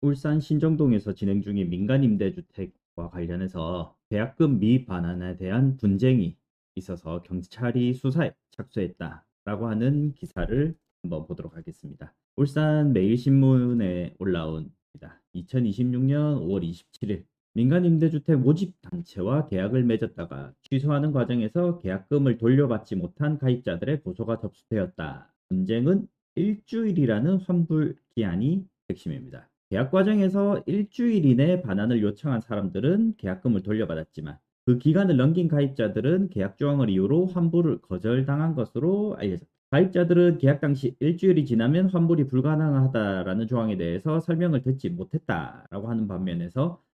울산 신정동에서 진행 중인 민간임대주택과 관련해서 계약금 미반환에 대한 분쟁이 있어서 경찰이 수사에 착수했다라고 하는 기사를 한번 보도록 하겠습니다. 울산 매일신문에 올라온 2026년 5월 27일 민간임대주택 모집단체와 계약을 맺었다가 취소하는 과정에서 계약금을 돌려받지 못한 가입자들의 고소가 접수되었다. 분쟁은 일주일이라는 환불 기한이 핵심입니다. 계약 과정에서 일주일 이내 반환을 요청한 사람들은 계약금을 돌려받았지만 그 기간을 넘긴 가입자들은 계약 조항을 이유로 환불을 거절당한 것으로 알려졌다. 가입자들은 계약 당시 일주일이 지나면 환불이 불가능하다라는 조항에 대해서 설명을 듣지 못했다라고 하는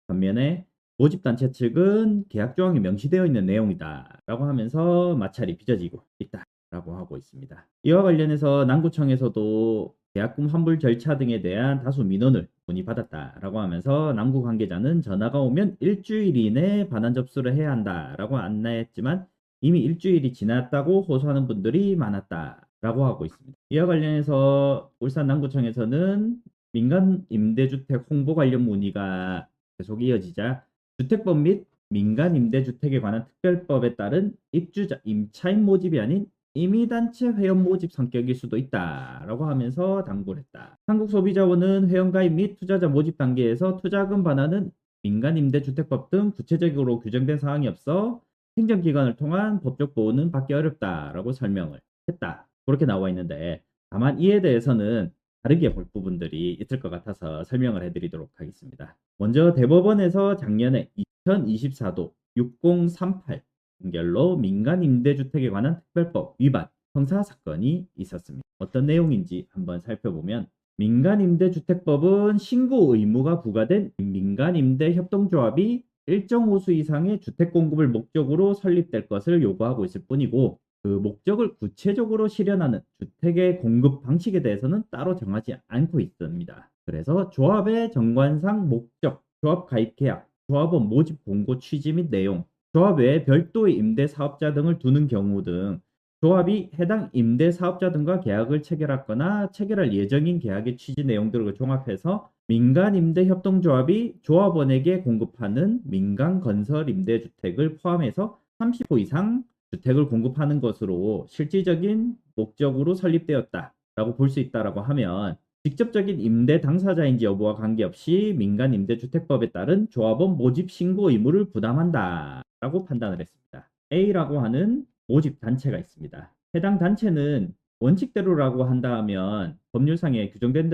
반면에 모집단체 측은 계약 조항에 명시되어 있는 내용이다라고 하면서 마찰이 빚어지고 있다라고 하고 있습니다. 이와 관련해서 남구청에서도 계약금 환불 절차 등에 대한 다수 민원을 문의받았다라고 하면서 남구 관계자는 전화가 오면 일주일 이내 반환 접수를 해야 한다라고 안내했지만 이미 일주일이 지났다고 호소하는 분들이 많았다라고 하고 있습니다. 이와 관련해서 울산 남구청에서는 민간 임대주택 홍보 관련 문의가 계속 이어지자 주택법 및 민간 임대주택에 관한 특별법에 따른 입주자 임차인 모집이 아닌 임의단체 회원 모집 성격일 수도 있다라고 하면서 당부를 했다. 한국소비자원은 회원가입 및 투자자 모집 단계에서 투자금 반환은 민간임대주택법 등 구체적으로 규정된 사항이 없어 행정기관을 통한 법적 보호는 받기 어렵다라고 설명을 했다. 그렇게 나와 있는데 다만 이에 대해서는 다르게 볼 부분들이 있을 것 같아서 설명을 해드리도록 하겠습니다. 먼저 대법원에서 작년에 2024도 6038 판결로 민간임대주택에 관한 특별법 위반 형사사건이 있었습니다. 어떤 내용인지 한번 살펴보면 민간임대주택법은 신고 의무가 부과된 민간임대협동조합이 일정 호수 이상의 주택 공급을 목적으로 설립될 것을 요구하고 있을 뿐이고 그 목적을 구체적으로 실현하는 주택의 공급 방식에 대해서는 따로 정하지 않고 있습니다. 그래서 조합의 정관상 목적, 조합 가입 계약, 조합원 모집 공고 취지 및 내용, 조합 외에 별도의 임대 사업자 등을 두는 경우 등 조합이 해당 임대 사업자 등과 계약을 체결하거나 체결할 예정인 계약의 취지 내용들을 종합해서 민간임대협동조합이 조합원에게 공급하는 민간건설임대주택을 포함해서 30호 이상 주택을 공급하는 것으로 실질적인 목적으로 설립되었다라고 볼 수 있다라고 하면 직접적인 임대 당사자인지 여부와 관계없이 민간임대주택법에 따른 조합원 모집 신고 의무를 부담한다라고 판단을 했습니다. A라고 하는 모집 단체가 있습니다. 해당 단체는 원칙대로라고 한다면 법률상에 규정된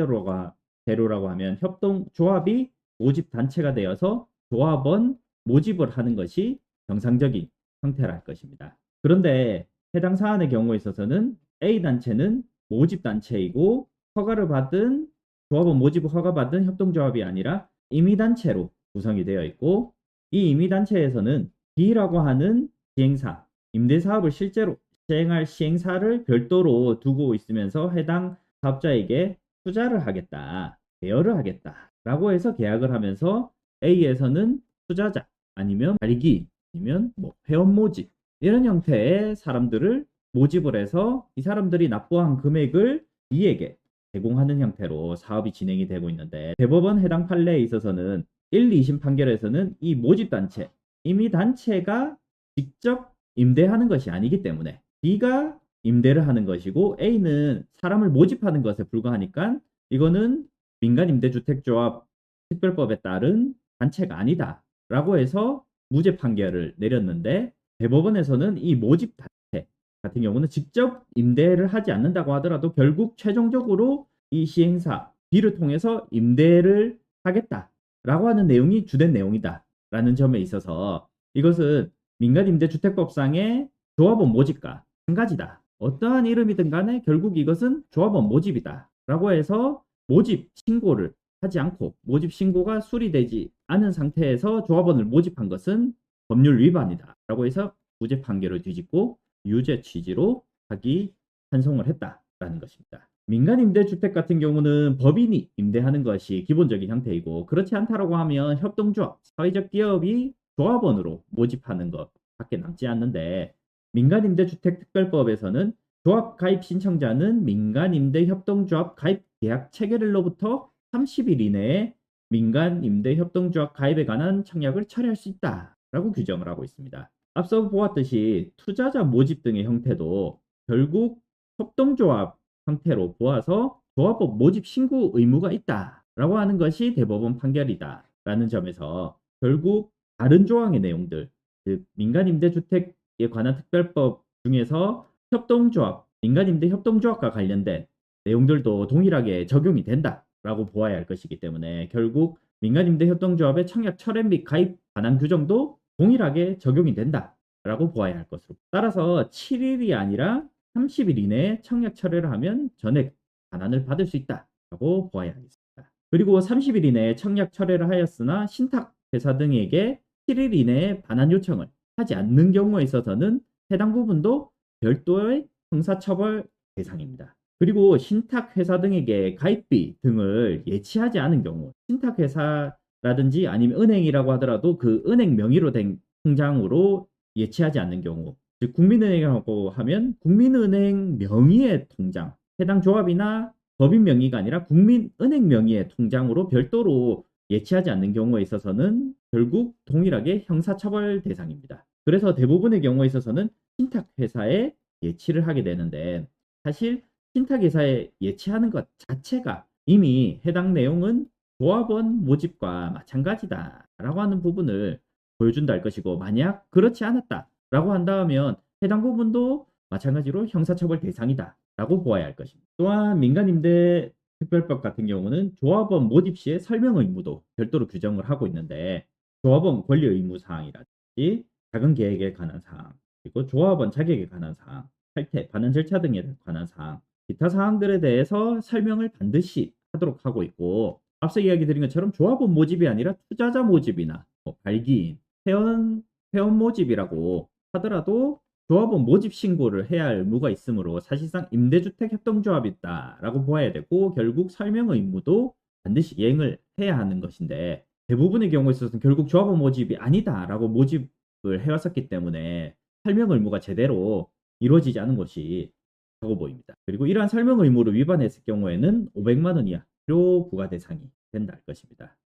대로라고 하면 협동조합이 모집 단체가 되어서 조합원 모집을 하는 것이 정상적인 형태라 할 것입니다. 그런데 해당 사안의 경우에 있어서는 A 단체는 모집 단체이고 허가를 받은 조합원 모집을 허가받은 협동조합이 아니라 임의단체로 구성이 되어 있고 이 임의단체에서는 B라고 하는 시행사, 임대사업을 실제로 시행할 시행사를 별도로 두고 있으면서 해당 사업자에게 투자를 하겠다, 대여를 하겠다라고 해서 계약을 하면서 A에서는 투자자 아니면 발기 아니면 회원 모집 이런 형태의 사람들을 모집을 해서 이 사람들이 납부한 금액을 B에게 제공하는 형태로 사업이 진행이 되고 있는데 대법원 해당 판례에 있어서는 1, 2심 판결에서는 이 모집단체, 임의단체가 직접 임대하는 것이 아니기 때문에 B가 임대를 하는 것이고 A는 사람을 모집하는 것에 불과하니까 이거는 민간임대주택조합 특별법에 따른 단체가 아니다 라고 해서 무죄 판결을 내렸는데 대법원에서는 이 모집 단체 같은 경우는 직접 임대를 하지 않는다고 하더라도 결국 최종적으로 이 시행사 B를 통해서 임대를 하겠다라고 하는 내용이 주된 내용이다라는 점에 있어서 이것은 민간임대주택법상의 조합원 모집과 한 가지다. 어떠한 이름이든 간에 결국 이것은 조합원 모집이다. 라고 해서 모집 신고를 하지 않고 모집 신고가 수리되지 않은 상태에서 조합원을 모집한 것은 법률 위반이다. 라고 해서 무죄 판결을 뒤집고 유죄 취지로 하기 찬송을 했다라는 것입니다. 민간임대주택 같은 경우는 법인이 임대하는 것이 기본적인 형태이고 그렇지 않다라고 하면 협동조합, 사회적 기업이 조합원으로 모집하는 것밖에 남지 않는데 민간임대주택특별법에서는 조합 가입 신청자는 민간임대협동조합 가입 계약 체결일로부터 30일 이내에 민간 임대 협동조합 가입에 관한 청약을 철회할 수 있다라고 규정을 하고 있습니다. 앞서 보았듯이 투자자 모집 등의 형태도 결국 협동조합 형태로 보아서 조합법 모집 신고 의무가 있다라고 하는 것이 대법원 판결이다라는 점에서 결국 다른 조항의 내용들, 즉 민간임대주택에 관한 특별법 중에서 협동조합, 민간임대협동조합과 관련된 내용들도 동일하게 적용이 된다라고 보아야 할 것이기 때문에 결국 민간임대협동조합의 청약 철회 및 가입 반환 규정도 동일하게 적용이 된다라고 보아야 할 것으로. 따라서 7일이 아니라 30일 이내에 청약 철회를 하면 전액 반환을 받을 수 있다라고 보아야 하겠습니다. 그리고 30일 이내에 청약 철회를 하였으나 신탁회사 등에게 7일 이내에 반환 요청을 하지 않는 경우에 있어서는 해당 부분도 별도의 형사처벌 대상입니다. 그리고 신탁회사 등에게 가입비 등을 예치하지 않은 경우, 신탁회사라든지 아니면 은행이라고 하더라도 그 은행 명의로 된 통장으로 예치하지 않는 경우, 즉 국민은행이라고 하면 국민은행 명의의 통장, 해당 조합이나 법인 명의가 아니라 국민은행 명의의 통장으로 별도로 예치하지 않는 경우에 있어서는 결국 동일하게 형사처벌 대상입니다. 그래서 대부분의 경우에 있어서는 신탁회사에 예치를 하게 되는데 사실 신탁회사에 예치하는 것 자체가 이미 해당 내용은 조합원 모집과 마찬가지다라고 하는 부분을 보여준다 할 것이고 만약 그렇지 않았다라고 한다면 해당 부분도 마찬가지로 형사처벌 대상이다라고 보아야 할 것입니다. 또한 민간임대 특별법 같은 경우는 조합원 모집 시의 설명 의무도 별도로 규정을 하고 있는데 조합원 권리 의무 사항이라든지 자금 계획에 관한 사항, 그리고 조합원 자격에 관한 사항, 탈퇴, 반환 절차 등에 관한 사항, 기타 사항들에 대해서 설명을 반드시 하도록 하고 있고 앞서 이야기 드린 것처럼 조합원 모집이 아니라 투자자 모집이나 발기인, 회원 모집이라고 하더라도 조합원 모집 신고를 해야 할 의무가 있으므로 사실상 임대주택 협동조합이다라고 보아야 되고 결국 설명 의무도 반드시 이행을 해야 하는 것인데 대부분의 경우에 있어서는 결국 조합원 모집이 아니다라고 모집을 해왔었기 때문에 설명 의무가 제대로 이루어지지 않은 것이 적어 보입니다. 그리고 이러한 설명 의무를 위반했을 경우에는 500만 원 이하 필요 부과 대상이 된다 할 것입니다.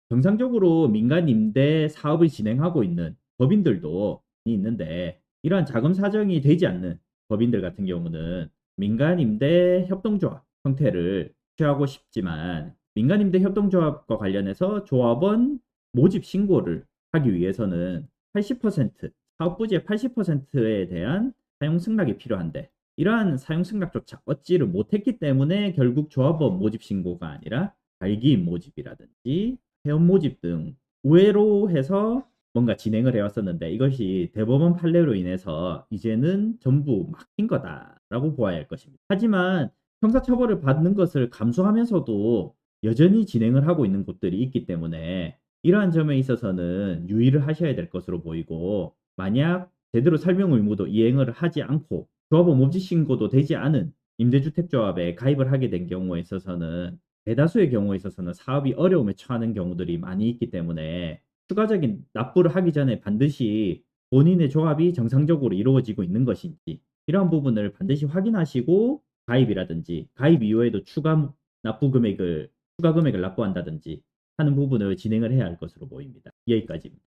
정상적으로 민간 임대 사업을 진행하고 있는 법인들도 있는데 이러한 자금 사정이 되지 않는 법인들 같은 경우는 민간임대 협동조합 형태를 취하고 싶지만 민간임대 협동조합과 관련해서 조합원 모집 신고를 하기 위해서는 80% 사업부지의 80%에 대한 사용 승낙이 필요한데 이러한 사용 승낙조차 얻지를 못했기 때문에 결국 조합원 모집 신고가 아니라 발기인 모집이라든지 회원 모집 등 우회로 해서 뭔가 진행을 해왔었는데 이것이 대법원 판례로 인해서 이제는 전부 막힌 거다라고 보아야 할 것입니다. 하지만 형사처벌을 받는 것을 감수하면서도 여전히 진행을 하고 있는 곳들이 있기 때문에 이러한 점에 있어서는 유의를 하셔야 될 것으로 보이고 만약 제대로 설명 의무도 이행을 하지 않고 조합원 모집 신고도 되지 않은 임대주택조합에 가입을 하게 된 경우에 있어서는 대다수의 경우에 있어서는 사업이 어려움에 처하는 경우들이 많이 있기 때문에 추가적인 납부를 하기 전에 반드시 본인의 조합이 정상적으로 이루어지고 있는 것인지 이러한 부분을 반드시 확인하시고 가입이라든지 가입 이후에도 추가 금액을 납부한다든지 하는 부분을 진행을 해야 할 것으로 보입니다. 여기까지입니다.